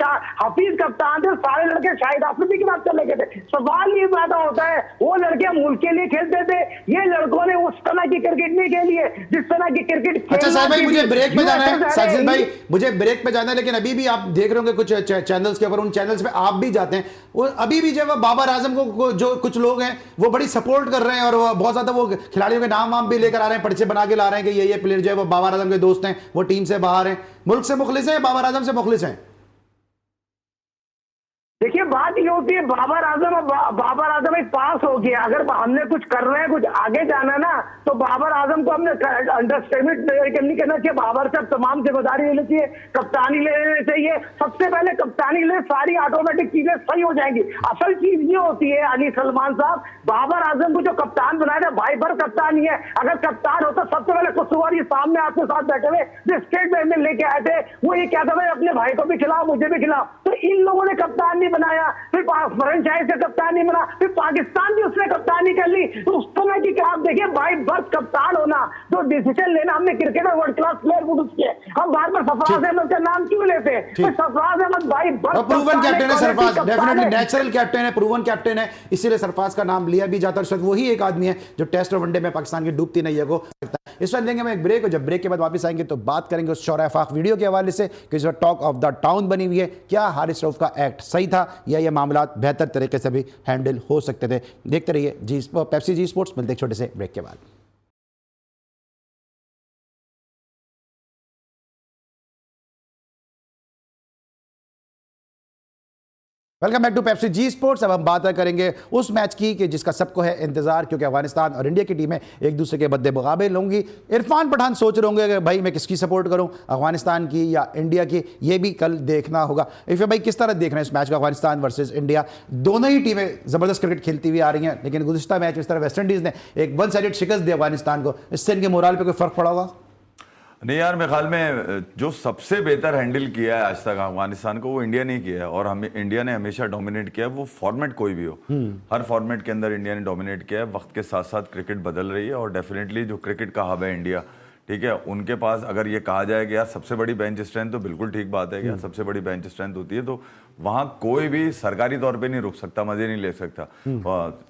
हफीज कप्तान थे सारे लड़के शाहिद आफरीदी के साथ चले गए थे। सवाल ये पैदा होता है वो लड़के मुल्क के लिए खेलते थे, ये लड़कों ने उस तरह की क्रिकेट नहीं खेली है जिस तरह की क्रिकेट। अच्छा साहिल भाई, मुझे ब्रेक पे जाना है, साजिद भाई मुझे ब्रेक पे जाना है, लेकिन अभी भी आप देख रहे होंगे कुछ चैनल्स के ऊपर, उन चैनल्स पे आप भी जाते हैं, वो अभी भी जब बाबर आजम को जो कुछ लोग हैं वो बड़ी सपोर्ट कर रहे हैं और बहुत ज्यादा वो खिलाड़ियों के नाम वाम भी लेकर आ रहे हैं, पर्चे बना के ला रहे हैं कि ये प्लेयर जो है वो बाबर आजम के दोस्त हैं, वो टीम से बाहर हैं। मुल्क से मुखलिस हैं, बाबर आजम से मुखलिस हैं? देखिए बात ये होती है बाबर आजम एक पास हो गया, अगर हमने कुछ कर रहे हैं कुछ आगे जाना ना तो बाबर आजम को हमने अंडरस्टैंड नहीं करना चाहिए। बाबर से तमाम जिम्मेदारी लेनी चाहिए, कप्तानी ले लेनी चाहिए, सबसे पहले कप्तानी ले, सारी ऑटोमेटिक चीजें सही हो जाएंगी। असल चीज ये होती है अली सलमान साहब, बाबर आजम को जो कप्तान बनाया था भाई भर कप्तान ही है, अगर कप्तान होता सबसे पहले कुशवाहा ये सामने आपके साथ बैठे हुए जो स्टेट में लेके आए थे, वो ये कहता था अपने भाई को भी खिलाओ मुझे भी खिलाओ, तो इन लोगों ने कप्तान नहीं बनाया, फिर फ्रेंचाइज से कप्तान नहीं बना, फिर पाकिस्तान भी उसने कप्तानी कर ली। तो उस समय की आप देखिए भाई बर्थ कप्तान होना, जो डिसीजन लेना, हमने क्रिकेट में वर्ल्ड क्लास प्लेयर प्रोड्यूस किए, हम बार बार सरफराज अहमद का नाम क्यों लेते हैं? तो सरफराज अहमद भाई बर्थ प्रूवन कैप्टन है, सरफराज डेफिनेटली नेचुरल कैप्टन है, प्रूवन कैप्टन है, इसीलिए सरफराज का नाम लिया भी जाता है। शायद वही एक आदमी है जो टेस्ट और वनडे में पाकिस्तान की डूबती नैया को सकता है। इस वक्त देंगे हम एक ब्रेक, और जब ब्रेक के बाद वापस आएंगे तो बात करेंगे उस शौरा आफाक वीडियो के हवाले से कि जो टॉक ऑफ द टाउन बनी हुई है, क्या हारिस रऊफ का एक्ट सही था या ये मामला बेहतर तरीके से भी हैंडल हो सकते थे। देखते रहिए पेप्सी जी स्पोर्ट्स। मिलते हैं छोटे से ब्रेक के बाद। Welcome back to Pepsi G sports. अब हम बात करेंगे उस मैच की कि जिसका सबको है इंतजार, क्योंकि अफगानिस्तान और इंडिया की टीमें एक दूसरे के बदले मुकाबले होंगी। इरफान पठान सोच रहे होंगे कि भाई मैं किसकी सपोर्ट करूं, अफगानिस्तान की या इंडिया की, ये भी कल देखना होगा। इरफान भाई किस तरह देख रहे हैं इस मैच का, अफगानिस्तान वर्सेस इंडिया? दोनों ही टीमें जबरदस्त क्रिकेट खेलती हुई आ रही हैं, लेकिन गुज़िश्ता मैच में इस तरह वेस्ट इंडीज़ ने एक वन साइडेड शिकस्त दी अफगानिस्तान को, इससे इनके मोराल पर कोई फर्क पड़ा होगा? नहीं यार, मेरे ख्याल में जो सबसे बेहतर हैंडल किया है आज तक अफगानिस्तान को वो इंडिया ने किया है, और हमें इंडिया ने हमेशा डोमिनेट किया है, वो फॉर्मेट कोई भी हो। हर फॉर्मेट के अंदर इंडिया ने डोमिनेट किया है। वक्त के साथ साथ क्रिकेट बदल रही है, और डेफिनेटली जो क्रिकेट का हब है इंडिया, ठीक है, उनके पास अगर ये कहा जाए कि यार सबसे बड़ी बेंच स्ट्रेंथ, तो बिल्कुल ठीक बात है कि यार सबसे बड़ी बेंच स्ट्रेंथ होती है, तो वहाँ कोई भी सरकारी तौर पे नहीं रुक सकता, मजे नहीं ले सकता।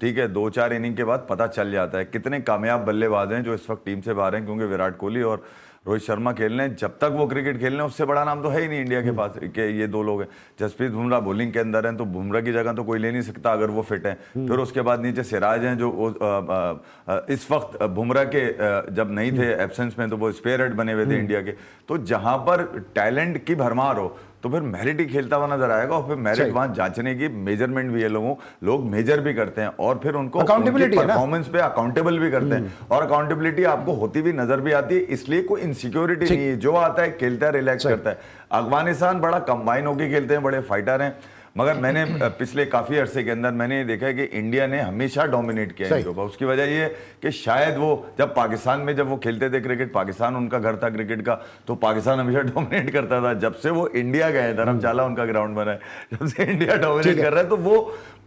ठीक है, 2-4 इनिंग के बाद पता चल जाता है कितने कामयाब बल्लेबाज हैं जो इस वक्त टीम से बाहर हैं, क्योंकि विराट कोहली और रोहित शर्मा खेल रहे हैं। जब तक वो क्रिकेट खेल रहे हैं उससे बड़ा नाम तो है ही नहीं इंडिया के पास कि ये दो लोग हैं। जसप्रीत बुमराह बॉलिंग के अंदर हैं, तो बुमराह की जगह तो कोई ले नहीं सकता अगर वो फिट हैं। फिर उसके बाद नीचे सिराज हैं, जो इस वक्त बुमराह के जब नहीं थे एब्सेंस में, तो वो स्पेयर हेड बने हुए थे इंडिया के। तो जहां पर टैलेंट की भरमार हो तो फिर मेरिट ही खेलता हुआ नजर आएगा, और फिर मेरिट वहां जांचने की मेजरमेंट भी है, लोग मेजर भी करते हैं, और फिर उनको परफॉर्मेंस पे अकाउंटेबल भी करते हैं, और अकाउंटेबिलिटी आपको होती हुई नजर भी आती है। इसलिए कोई इनसिक्योरिटी नहीं है, जो आता है खेलता है, रिलैक्स करता है। अफगानिस्तान बड़ा कंबाइन होकर खेलते हैं, बड़े फाइटर हैं, मगर मैंने पिछले काफी अरसे के अंदर मैंने ये देखा है कि इंडिया ने हमेशा डोमिनेट किया है इनके ऊपर। उसकी वजह ये कि शायद वो जब पाकिस्तान में जब वो खेलते थे क्रिकेट, पाकिस्तान उनका घर था क्रिकेट का, तो पाकिस्तान हमेशा डोमिनेट करता था। जब से वो इंडिया गए, धर्मशाला उनका ग्राउंड बना है, जब से इंडिया डोमिनेट कर रहा है, तो वो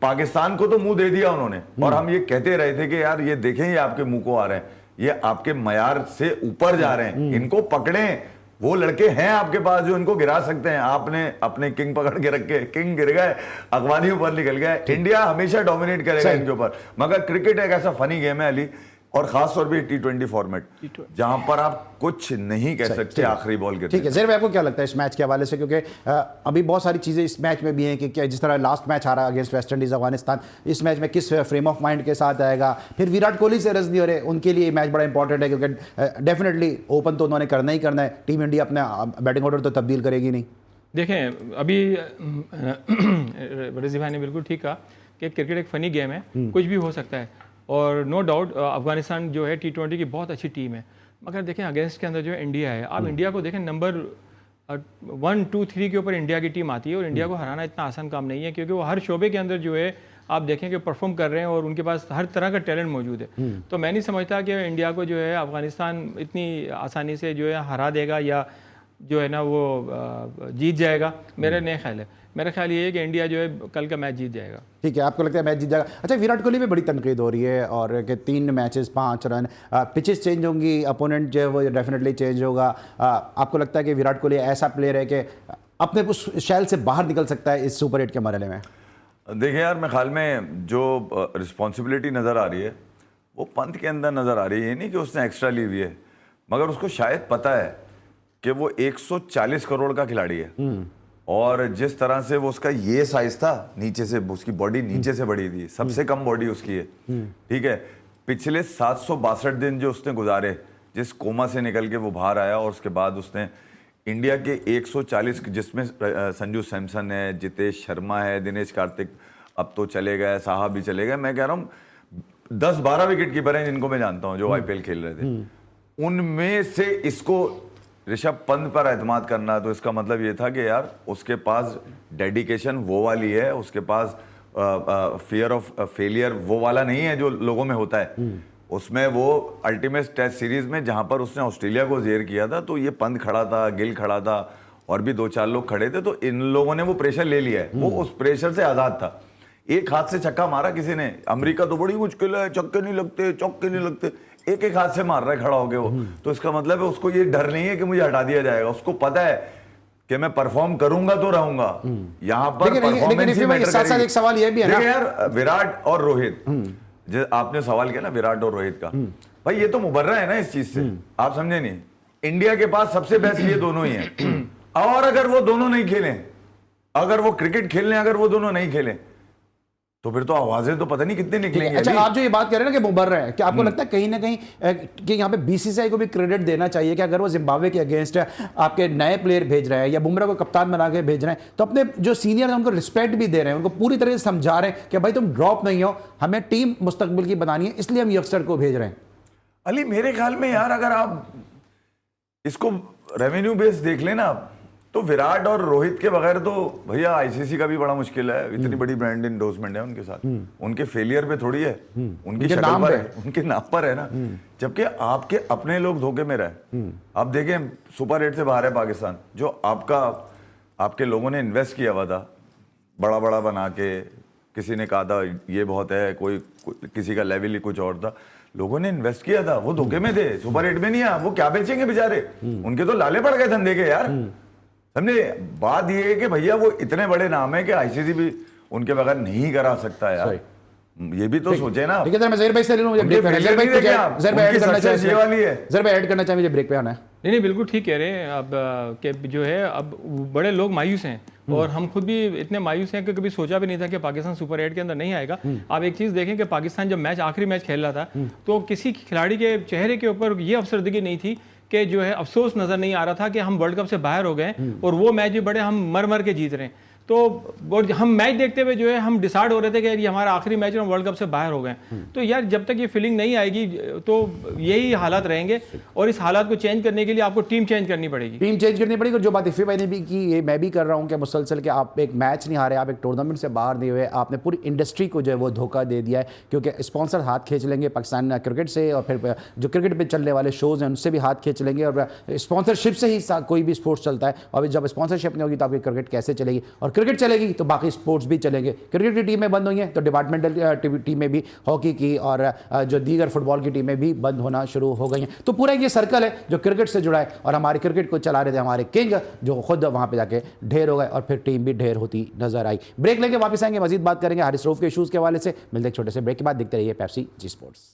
पाकिस्तान को तो मुंह दे दिया उन्होंने। और हम ये कहते रहे थे कि यार ये देखें, ये आपके मुंह को आ रहे हैं, ये आपके मयार से ऊपर जा रहे हैं, इनको पकड़ें, वो लड़के हैं आपके पास जो इनको गिरा सकते हैं। आपने अपने किंग पकड़ के रखे, किंग गिर गए, अफगानी ऊपर निकल गए। इंडिया हमेशा डोमिनेट करेगा इनके ऊपर, मगर क्रिकेट एक ऐसा फनी गेम है अली, और खास तौर पे T20 फॉर्मेट, जहां पर आप कुछ नहीं कह सकते आखिरी बॉल के। ठीक है ज़ेर भाई, आपको क्या लगता है इस मैच के हवाले से, क्योंकि अभी बहुत सारी चीज़ें इस मैच में भी हैं कि क्या जिस तरह लास्ट मैच हारा अगेंस्ट वेस्ट इंडीज़ अफगानिस्तान, इस मैच में किस फ्रेम ऑफ माइंड के साथ आएगा। फिर विराट कोहली से रज नहीं हो रहे, उनके लिए मैच बड़ा इंपॉर्टेंट है, क्योंकि डेफिनेटली ओपन तो उन्होंने करना ही करना है। टीम इंडिया अपना बैटिंग ऑर्डर तो तब्दील करेगी नहीं। देखें, अभी रजी भाई ने बिल्कुल ठीक कहा कि क्रिकेट एक फ़नी गेम है, कुछ भी हो सकता है, और नो डाउट अफगानिस्तान जो है T20 की बहुत अच्छी टीम है, मगर देखें अगेंस्ट के अंदर जो है इंडिया है। आप इंडिया को देखें, नंबर 1, 2, 3 के ऊपर इंडिया की टीम आती है और इंडिया को हराना इतना आसान काम नहीं है, क्योंकि वो हर शोबे के अंदर जो है आप देखें कि परफॉर्म कर रहे हैं और उनके पास हर तरह का टैलेंट मौजूद है। तो मैं नहीं समझता कि इंडिया को जो है अफगानिस्तान इतनी आसानी से जो है हरा देगा या जो है ना वो जीत जाएगा। मेरा ख्याल ये है कि इंडिया जो है कल का मैच जीत जाएगा। ठीक है, आपको लगता है मैच जीत जाएगा। अच्छा, विराट कोहली पे बड़ी तनकीद हो रही है और कि 3 मैचेस 5 रन, पिचेस चेंज होंगी, अपोनेंट जो है वो डेफिनेटली चेंज होगा। आपको लगता है कि विराट कोहली ऐसा प्लेयर है कि अपने उस शैल से बाहर निकल सकता है इस सुपर 8 के मरहले में? देखिए यार, मैं ख्याल में जो रिस्पॉन्सिबिलिटी नज़र आ रही है वो पंत के अंदर नज़र आ रही है। ये नहीं कि उसने एक्स्ट्रा ली हुई है, मगर उसको शायद पता है कि वो 140 करोड़ का खिलाड़ी है और जिस तरह से वो उसका ये साइज था, नीचे से उसकी बॉडी नीचे से बड़ी थी, सबसे कम बॉडी उसकी है। ठीक है, पिछले 762 दिन जो उसने गुजारे, जिस कोमा से निकल के वो बाहर आया और उसके बाद उसने इंडिया के 140, जिसमें संजू सैमसन है, जितेश शर्मा है, दिनेश कार्तिक अब तो चले गए, साहब भी चले गए, मैं कह रहा हूँ 10-12 विकेट कीपर हैं जिनको मैं जानता हूँ जो आईपीएल खेल रहे थे, उनमें से इसको ऋषभ पंत पर एतमाद करना, तो इसका मतलब ये था कि यार उसके पास डेडिकेशन वो वाली है, उसके पास फियर ऑफ फेलियर वो वाला नहीं है जो लोगों में होता है। उसमें वो अल्टीमेट टेस्ट सीरीज में जहां पर उसने ऑस्ट्रेलिया को जेर किया था, तो ये पंत खड़ा था, गिल खड़ा था और भी 2-4 लोग खड़े थे, तो इन लोगों ने वो प्रेशर ले लिया है। वो उस प्रेशर से आजाद था। एक हाथ से छक्का मारा किसी ने, अमेरिका तो बड़ी मुश्किल है, चौके नहीं लगते, एक हाथ से मार रहा है खड़ा होके वो, तो इसका मतलब है उसको ये डर नहीं है कि मुझे हटा दिया जाएगा, उसको पता है कि मैं परफॉर्म करूंगा तो रहूंगा। यहाँ पर परफॉर्मेंस ही मैटर करेगी। एक सवाल ये भी है ना यार, विराट और रोहित, जो आपने सवाल किया ना विराट और रोहित का, भाई ये तो मुबर्रा है ना इस चीज से, आप समझे नहीं। इंडिया के पास सबसे बेस्ट ये दोनों ही हैं, और अगर वो दोनों नहीं खेलें, अगर वो क्रिकेट खेलने अगर वो दोनों नहीं खेलें, तो फिर तो आवाजें तो पता नहीं कितनी निकलेंगी। अच्छा, आप जो ये बात कर रहे हैं ना कि मुबर्रा है, क्या आपको लगता है कहीं ना कहीं कि यहाँ पे बीसीसीआई को भी क्रेडिट देना चाहिए कि अगर वो जिम्बाब्वे के अगेंस्ट आपके नए प्लेयर भेज रहे हैं या बुमराह को कप्तान बना के भेज रहे हैं, तो अपने जो सीनियर हैं उनको रिस्पेक्ट भी दे रहे हैं, उनको पूरी तरह से समझा रहे हैं कि भाई तुम ड्रॉप नहीं हो, हमें टीम मुस्तकबिल की बनानी है, इसलिए हम यंगस्टर को भेज रहे हैं। अली, मेरे ख्याल में यार अगर आप इसको रेवेन्यू बेस देख लेना, तो विराट और रोहित के बगैर तो भैया आईसीसी का भी बड़ा मुश्किल है। इतनी बड़ी ब्रांड इंडोर्समेंट है उनके साथ, उनके फेलियर पे थोड़ी है, उनकी शक्ल पर है, उनके नाम पर है ना। जबकि आपके अपने लोग धोखे में रहे। आप देखें सुपर 8 से बाहर है पाकिस्तान, जो आपके लोगों ने इन्वेस्ट किया हुआ था, बड़ा बड़ा बना के, किसी ने कहा था ये बहुत है, किसी का लेवल ही कुछ और था, लोगों ने इन्वेस्ट किया था, वो धोखे में थे, सुपर 8 में नहीं आया। वो क्या बेचेंगे बेचारे, उनके तो लाले पड़ गए धंधे के यार। समझे, बात ये है कि भैया वो इतने बड़े नाम है कि आईसीसी भी उनके बगैर नहीं करा सकता यार। ये भी तो सोचे ना। ठीक है, मैं ज़हीर भाई से ले लूं, मुझे ब्रेक पे आना है। ज़हीर भाई ऐड करना चाहिए, ये वाली है। ज़हीर भाई ऐड करना चाहिए, मुझे ब्रेक पे आना है। नहीं, बिल्कुल ठीक कह रहे हैं। अब कि जो है अब बड़े लोग मायूस हैं और हम खुद भी इतने मायूस हैं कि कभी सोचा भी नहीं था कि पाकिस्तान सुपर 8 के अंदर नहीं आएगा। आप एक चीज़ देखें कि पाकिस्तान जब आखिरी मैच खेल रहा था, तो किसी खिलाड़ी के चेहरे के ऊपर ये अफसरदगी नहीं थी कि जो है अफसोस नज़र नहीं आ रहा था कि हम वर्ल्ड कप से बाहर हो गए और वो मैच भी बड़े हम मर के जीत रहे हैं। तो हम मैच देखते हुए जो है हम डिसाइड हो रहे थे कि यार ये हमारा आखिरी मैच है, हम वर्ल्ड कप से बाहर हो गए। तो यार जब तक ये फीलिंग नहीं आएगी तो यही हालात रहेंगे और इस हालात को चेंज करने के लिए आपको टीम चेंज करनी पड़ेगी। टीम चेंज करनी पड़ेगी। और जो बात इफ़ी भाई ने भी की, ये मैं भी कर रहा हूँ कि मुसलसल के आप एक मैच नहीं हारे, आप एक टूर्नामेंट से बाहर नहीं हुए, आपने पूरी इंडस्ट्री को जो है वो धोखा दे दिया है, क्योंकि स्पॉन्सर हाथ खींच लेंगे पाकिस्तान क्रिकेट से, और फिर जो क्रिकेट पे चलने वाले शोज़ हैं उनसे भी हाथ खींच लेंगे, और स्पॉन्सरशिप से ही कोई भी स्पोर्ट्स चलता है। और जब स्पॉन्सरशिप नहीं होगी तो आपकी क्रिकेट कैसे चलेगी, और क्रिकेट चलेगी तो बाकी स्पोर्ट्स भी चलेंगे। क्रिकेट की टीमें बंद हुई हैं तो डिपार्टमेंटल टीमें भी, हॉकी की और जो दीगर फुटबॉल की टीमें भी बंद होना शुरू हो गई हैं। तो पूरा ये सर्कल है जो क्रिकेट से जुड़ा है, और हमारे क्रिकेट को चला रहे थे हमारे किंग, जो खुद वहाँ पे जाके ढेर हो गए और फिर टीम भी ढेर होती नजर आई। ब्रेक लेके वापस आएंगे, मजीद बात करेंगे हारिस रऊफ के इशूज़ के हवाले से। मिलते एक छोटे से ब्रेक के बाद, देखते रहिए Pepsi G sports.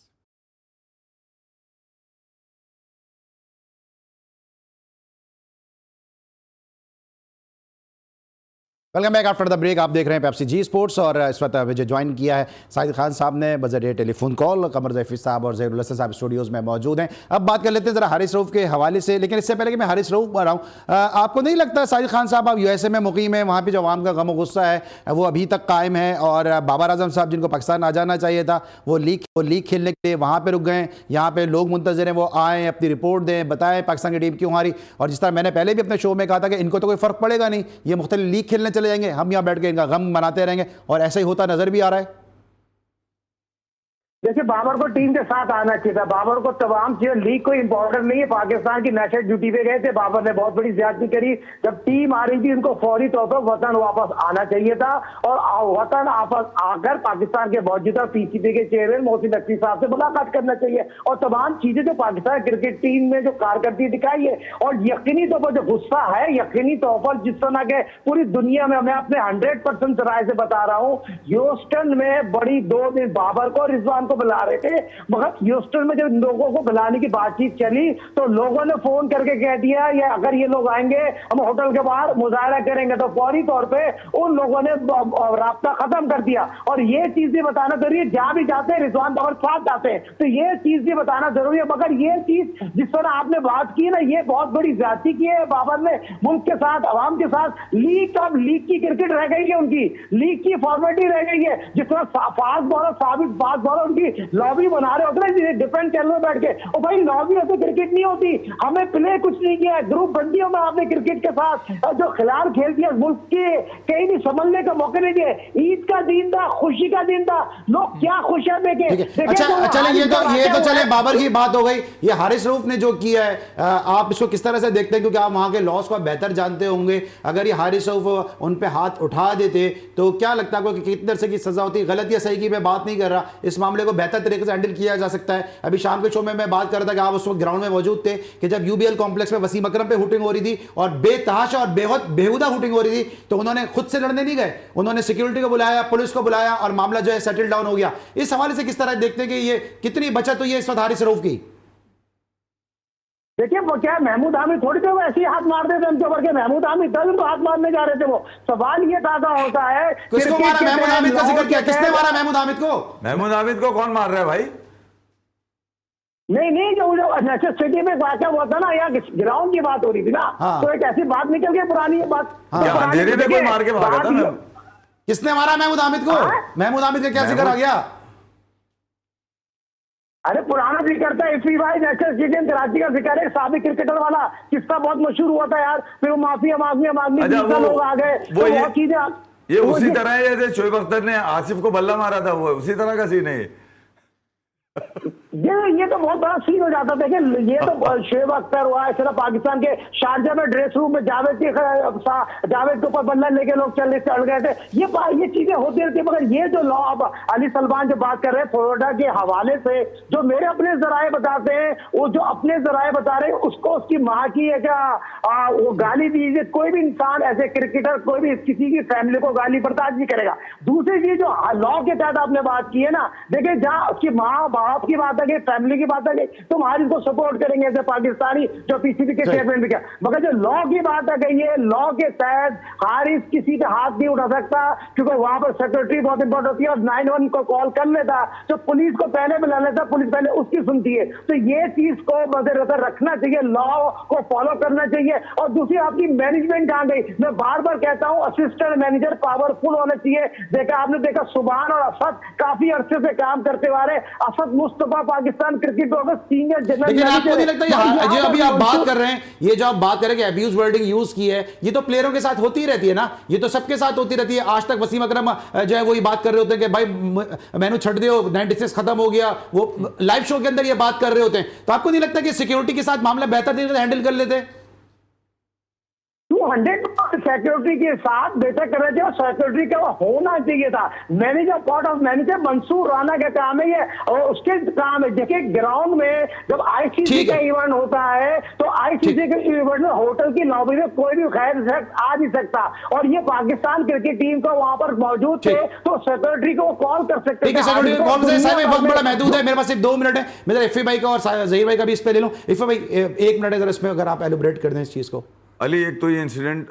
Welcome back after the break. आप देख रहे हैं पेप्सी जी स्पोर्ट्स और इस वक्त मुझे ज्वाइन किया है साजिद खान साहब ने बजरिए टेलीफोन कॉल। कमर जैफी साहब और ज़हीरुल हसन साहब स्टूडियोज़ में मौजूद हैं। अब बात कर लेते हैं ज़रा हारिस रऊफ़ के हवाले से, लेकिन इससे पहले कि मैं हारिस रऊफ़ पर आऊँ, आपको नहीं लगता साजिद खान साहब आप यूएसए में मुकीम है, वहाँ पर जो अवाम का गम और गुस्सा है वो अभी तक कायम है, और बाबर आजम साहब जिनको पाकिस्तान आ जाना चाहिए था वो लीग खेलने के लिए वहाँ पर रुक गए। यहाँ पर लोग मुंतज़िर हैं वो आएँ, अपनी रिपोर्ट दें, बताएं पाकिस्तान की टीम क्यों हारी। और जिस तरह मैंने पहले भी अपने शो में कहा था कि इनको तो कोई फ़र्क पड़ेगा नहीं, ये मुख्तलिफ लीग खेलने चले जाएंगे, हम यहाँ बैठ के इनका गम मनाते रहेंगे, और ऐसा ही होता नजर भी आ रहा है। जैसे बाबर को टीम के साथ आना चाहिए था, बाबर को तमाम चीजें, लीग कोई इंपॉर्टेंट नहीं है, पाकिस्तान की नेशनल ड्यूटी पे गए थे, बाबर ने बहुत बड़ी ज्यादती करी। जब टीम आ रही थी उनको फौरी तौर पर वतन वापस आना चाहिए था, और वतन वापस आकर पाकिस्तान के मौजूदा पीसीबी के चेयरमैन मोहसिन नकवी साहब से मुलाकात करना चाहिए, और तमाम चीजें जो पाकिस्तान क्रिकेट टीम में जो कारकर्दगी दिखाई है, और यकीनी तौर पर जो गुस्सा है, यकीनी तौर पर जिस तरह के पूरी दुनिया में, मैं अपने 100% राय से बता रहा हूँ, ह्यूस्टन में बड़ी 2 दिन बाबर को रिजवान बुला रहे थे, मगर ह्यूस्टन में जब लोगों को बुलाने की बातचीत चली तो लोगों ने फोन करके कह दिया ये अगर ये लोग आएंगे हम होटल के बाहर मुजाहरा करेंगे, तो फौरी तौर पे उन लोगों ने राब्ता खत्म कर दिया। और ये चीज भी बताना जरूरी है, जहां भी जाते हैं रिजवान बाबर साथ जाते हैं, तो ये चीज भी बताना जरूरी है। मगर ये चीज जिस तरह आपने बात की ना, ये बहुत बड़ी ज्यादती की है बाबर ने मुल्क के साथ, अवाम के साथ। लीग की क्रिकेट रह गई है, उनकी लीग की फॉर्मेलिटी रह गई है। जिस तरह फास्ट बॉलर उनकी लॉबी बना रहे होते हैं डिफेंस चैनल में बैठ के, और भाई लॉबी होती क्रिकेट नहीं होती, हमें प्ले कुछ नहीं किया है। ग्रुप बंदियों में आपने क्रिकेट के साथ जो खिलाड़ खेल दिया, मुल्क के कहीं भी संभलने का मौका नहीं दिए। ईद का दिन था, खुशी का दिन था, लोग क्या खुशियां देखे। अच्छा चले, ये तो चले बाबर की बात हो गई। ये हारिस रऊफ ने जो किया है, आप इसको किस तरह से देखते हैं, क्योंकि आप वहां के लॉस को बेहतर जानते होंगे। अगर ये हारिस रऊफ उन पे हाथ उठा देते तो क्या लगता है आपको कि कितने अरसे की सजा होती? गलत या सही की मैं बात नहीं कर रहा, इस मामले को बेहतर तरीके से हैंडल किया जा सकता है। अभी शाम के शो में मैं बात कर रहा था कि आप उस वक्त ग्राउंड में मौजूद थे कि जब यूबीएल कॉम्प्लेक्स में वसीम अकरम पे हुटिंग हो रही थी और बेतहाशा और बेहुदा हुटिंग हो रही थी, तो उन्होंने खुद से लड़ने नहीं गए, उन्होंने सिक्योरिटी को बुलाया, पुलिस को बुलाया, और मामला जो है सेटल डाउन हो गया। इस हवाले से किस तरह देखते हैं कि ये कितनी बचत हुई है इस वक्त हारिस रऊफ की? देखिए वो क्या महमूद हामिद थोड़ी देर ऐसे ही हाथ मार देते उनके ऊपर के, महमूद हामिद तक तो हाथ मारने जा रहे थे। वो सवाल ये ताजा होता है किसको मारा? महमूद हामिद का जिक्र किया, किसने मारा महमूद हामिद को? महमूद हामिद को कौन मार रहा है भाई? नहीं जो नेशनल सिटी में वाक़या हुआ था ना, यहाँ ग्राउंड की बात हो रही थी ना, तो एक ऐसी बात निकल गई पुरानी बात। अंधेरे में कोई मार के भागा था ना? किसने मारा महमूद हामिद को? महमूद हामिद का क्या जिक्र आ गया? अरे पुराना जिक्र था, इसी भाई नेशनल स्टेडियम कराची का जिक्र है, साबिक क्रिकेटर वाला किस्सा बहुत मशहूर हुआ था यार। फिर वो माफिया लोग आ गए, वो चीजें ये उसी तरह है जैसे शोएब अख्तर ने आसिफ को बल्ला मारा था, वो उसी तरह का सीन है। ये तो बहुत बड़ा सीन हो जाता। देखिए ये तो शोएब अख्तर हुआ, इस तरह पाकिस्तान के शारजा में ड्रेस रूम में जावेद के ऊपर बल्ला लेके लोग चढ़ गए थे। ये चीजें होती रहती है। मगर ये जो लॉ अब अली सलमान जो बात कर रहे हैं फ्लोरिडा के हवाले से, जो मेरे अपने जराए बताते हैं, वो जो अपने जराए बता रहे हैं, उसको उसकी माँ की है क्या वो गाली दीजिए। कोई भी इंसान ऐसे क्रिकेटर, कोई भी किसी की फैमिली को गाली बर्दाश्त नहीं करेगा। दूसरी चीज जो लॉ के तहत आपने बात की है ना, देखिए जहाँ उसकी माँ बाप की बात है, फैमिली की बात है, तुम हारिस को सपोर्ट करेंगे ऐसे पाकिस्तानी जो पीसीबी के चेयरमैन भी क्या। मगर जो लॉ की बात है, ये लॉ के तहत हारिस किसी पे हाथ नहीं उठा सकता, क्योंकि वहां पर सिक्योरिटी बहुत इंपॉर्टेंट होती है, और 911 को कॉल कर लेता तो पुलिस को पहले बुला लेता, पुलिस पहले उसकी सुनती है। तो ये चीज को मद्देनजर रखना चाहिए, लॉ को फॉलो करना चाहिए। और दूसरी आपकी मैनेजमेंट कहां गई? मैं बार बार कहता हूं असिस्टेंट मैनेजर पावरफुल होना चाहिए। देखा आपने देखा सुभान और असद काफी अरसे से काम करते आ रहे। Asad Mustafa Pakistan cricket board senior general. लेकिन आपको नहीं लगता ये अभी आप बात कर रहे हैं, ये जो आप बात कर रहे हैं कि अब्यूज वर्डिंग यूज की है, ये तो प्लेयरों के साथ होती रहती है ना, ये तो सबके साथ होती रहती है। आज तक वसीम अकरम जो है वही बात कर रहे होते हैं कि भाई मैनू छड़ दियो, 96 खत्म हो गया, वो लाइव शो के अंदर ये बात कर रहे होते हैं। तो आपको नहीं लगता कि सिक्योरिटी के साथ मामला बेहतर तरीके से हैंडल कर लेते हैं? 100% सिक्योरिटी के साथ बेहतर करना चाहिए, और सिक्योरिटी का होना चाहिए था। Manager part of manager Mansoor Rana का काम है ये, और उसके काम है। देखिए ग्राउंड में जब आईसीसी का इवेंट होता है, तो आईसीसी के इवेंट में होटल की लॉबी में कोई भी गैर शख्स आ नहीं सकता, और ये पाकिस्तान क्रिकेट टीम को वहां पर मौजूद थे, तो सिक्योरिटी को कॉल कर सकते हैं। बहुत बड़ा महदूद है, मेरे पास सिर्फ 2 मिनट है। मैं इफ़ी भाई का और ज़हीर भाई का भी इस पे ले लूं। इफ़ी भाई 1 मिनट है, अगर इसमें अगर आप एलिब्रेट कर दें इस चीज को। अली, एक तो ये इंसिडेंट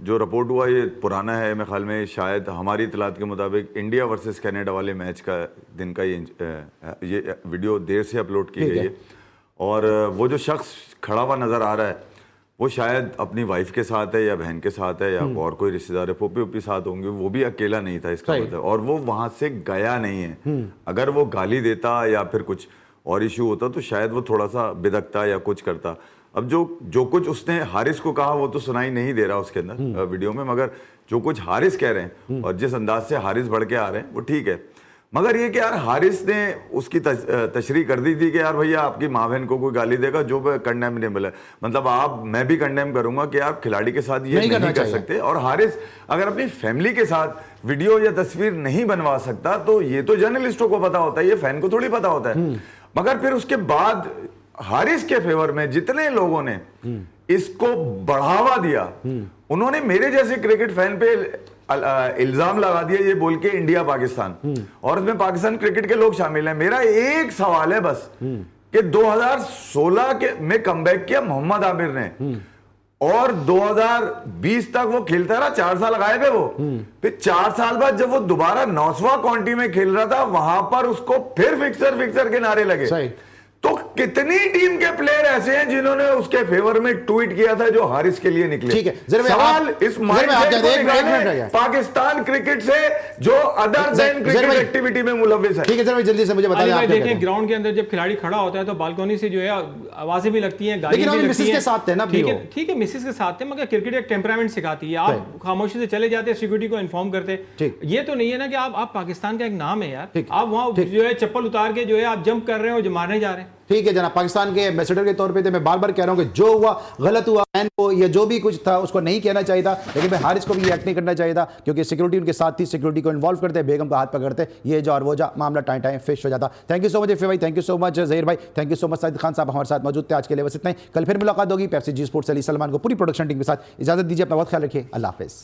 जो रिपोर्ट हुआ ये पुराना है, मेरे ख्याल में शायद हमारी इतलात के मुताबिक इंडिया वर्सेस कनाडा वाले मैच का दिन का ये वीडियो देर से अपलोड की गई है। और वो जो शख्स खड़ा हुआ नज़र आ रहा है वो शायद अपनी वाइफ के साथ है या बहन के साथ है या और कोई रिश्तेदार है, पोपी ओपी साथ होंगे, वो भी अकेला नहीं था इसका मतलब, और वो वहां से गया नहीं है। अगर वो गाली देता या फिर कुछ और इशू होता तो शायद वो थोड़ा सा बिदकता या कुछ करता। अब जो कुछ उसने हारिस को कहा वो तो सुनाई नहीं दे रहा उसके अंदर वीडियो में, मगर जो कुछ हारिस कह रहे हैं और जिस अंदाज से हारिस बढ़ के आ रहे हैं वो ठीक है। मगर ये कि यार हारिस ने उसकी तशरीह कर दी थी कि यार भैया आपकी माँ बहन को कोई गाली देगा जो कंडेमनेबल है, मतलब मैं भी कंडेम करूंगा कि आप खिलाड़ी के साथ ये नहीं कर सकते। और हारिस अगर अपनी फैमिली के साथ वीडियो या तस्वीर नहीं बनवा सकता तो ये तो जर्नलिस्टों को पता होता है, ये फैन को थोड़ी पता होता है। मगर फिर उसके बाद हारिस के फेवर में जितने लोगों ने इसको बढ़ावा दिया, उन्होंने मेरे जैसे क्रिकेट फैन पे इल्जाम लगा दिया ये बोल के इंडिया पाकिस्तान, और इसमें पाकिस्तान क्रिकेट के लोग शामिल हैं। मेरा एक सवाल है बस कि 2016 के में कमबैक किया मोहम्मद आमिर ने और 2020 तक वो खेलता रहा, 4 साल गायब है वो। फिर 4 साल बाद जब वो दोबारा 9वां काउंटी में खेल रहा था वहां पर उसको फिर फिक्सर के नारे लगे। तो कितनी टीम के प्लेयर ऐसे हैं जिन्होंने उसके फेवर में ट्वीट किया था जो हारिस के लिए निकले। ठीक है, सवाल इस पाकिस्तान क्रिकेट से जो अदर देन क्रिकेट एक्टिविटी में मुलविस है। ठीक है सर, जल्दी से मुझे बताइए। देखें ग्राउंड के अंदर जब खिलाड़ी खड़ा होता है तो बालकनी से जो है आवाजें भी लगती हैं, गालियां भी लगती हैं। के साथ थे ना, ठीक है मिसेस के साथ थे, मगर क्रिकेट एक टेम्परामेंट सिखाती है। आप खामोशी से चले जाते, सिक्योरिटी को इन्फॉर्म करते। ये तो नहीं है ना कि आप पाकिस्तान का एक नाम है यार, आप वहां जो है चप्पल उतार के जो है आप जंप कर रहे हो, जो मारने जा रहे हैं। ठीक है जनाब, पाकिस्तान के एम्बेसडर के तौर पे तो मैं बार बार कह रहा हूं कि जो हुआ गलत हुआ, फैन को या जो भी कुछ था उसको नहीं कहना चाहिए था, लेकिन भाई हारिस को भी एक्ट नहीं करना चाहिए था क्योंकि सिक्योरिटी उनके साथ थी, सिक्योरिटी को इन्वॉल्व करते, बेगम का हाथ पकड़ते, ये जा और वो जा, मामला टाइम फिश हो जाता। थैंक यू सो मच भाई, thank you so much Zaheer भाई, thank you so much Sajid Khan साहब हमारे साथ मौजूद थे। आज के लिए बस इतना ही, कल फिर मुलाकात होगी। Pepsi G sports Ali Salman को पूरी प्रोडक्शन टीम के साथ इजाजत दीजिए, अपना बहुत ख्याल रखिए, अल्लाह हाफिज़।